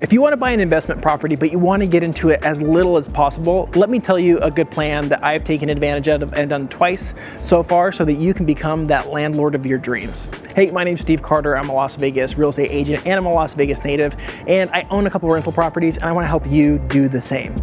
If you want to buy an investment property, but you want to get into it as little as possible, let me tell you a good plan that I've taken advantage of and done twice so far so that you can become that landlord of your dreams. Hey, my name's Steve Carter. I'm a Las Vegas real estate agent and I'm a Las Vegas native, and I own a couple rental properties and I want to help you do the same.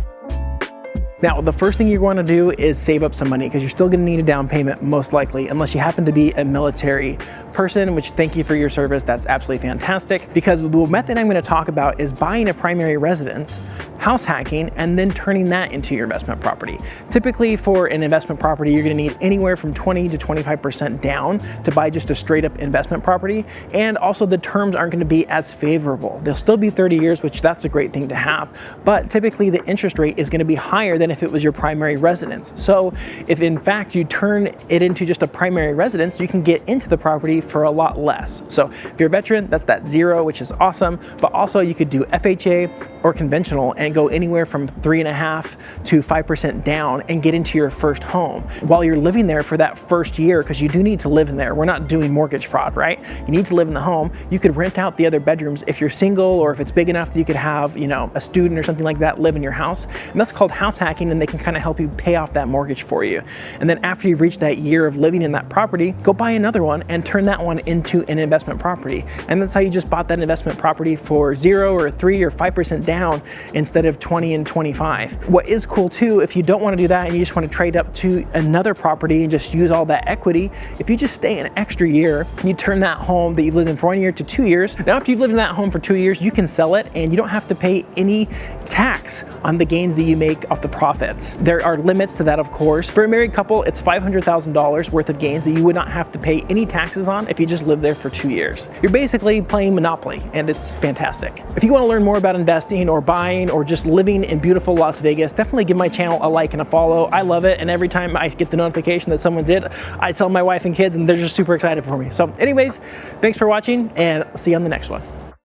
Now, the first thing you want to do is save up some money because you're still going to need a down payment most likely, unless you happen to be a military person, which thank you for your service. That's absolutely fantastic, because the method I'm going to talk about is buying a primary residence, house hacking, and then turning that into your investment property. Typically for an investment property, you're going to need anywhere from 20 to 25% down to buy just a straight up investment property. And also the terms aren't going to be as favorable. They'll still be 30 years, which that's a great thing to have. But typically the interest rate is going to be higher than if it was your primary residence. So if in fact you turn it into just a primary residence, you can get into the property for a lot less. So if you're a veteran, that's that 0, which is awesome. But also you could do FHA or conventional and go anywhere from 3.5% to 5% down and get into your first home while you're living there for that first year, because you do need to live in there. We're not doing mortgage fraud, right? You need to live in the home. You could rent out the other bedrooms if you're single, or if it's big enough that you could have, a student or something like that live in your house. And that's called house hacking, and they can kind of help you pay off that mortgage for you. And then after you've reached that year of living in that property, go buy another one and turn that one into an investment property. And that's how you just bought that investment property for 0 or 3 or 5% down instead of 20 and 25. What is cool too, if you don't want to do that and you just want to trade up to another property and just use all that equity, if you just stay an extra year, you turn that home that you've lived in for 1 year to 2 years. Now, after you've lived in that home for 2 years, you can sell it and you don't have to pay any tax on the gains that you make off the profits. There are limits to that, of course. For a married couple, it's $500,000 worth of gains that you would not have to pay any taxes on if you just live there for 2 years. You're basically playing Monopoly, and it's fantastic. If you want to learn more about investing or buying or just living in beautiful Las Vegas, definitely give my channel a like and a follow. I love it, and every time I get the notification that someone did, I tell my wife and kids, and they're just super excited for me. So anyways, thanks for watching, and see you on the next one.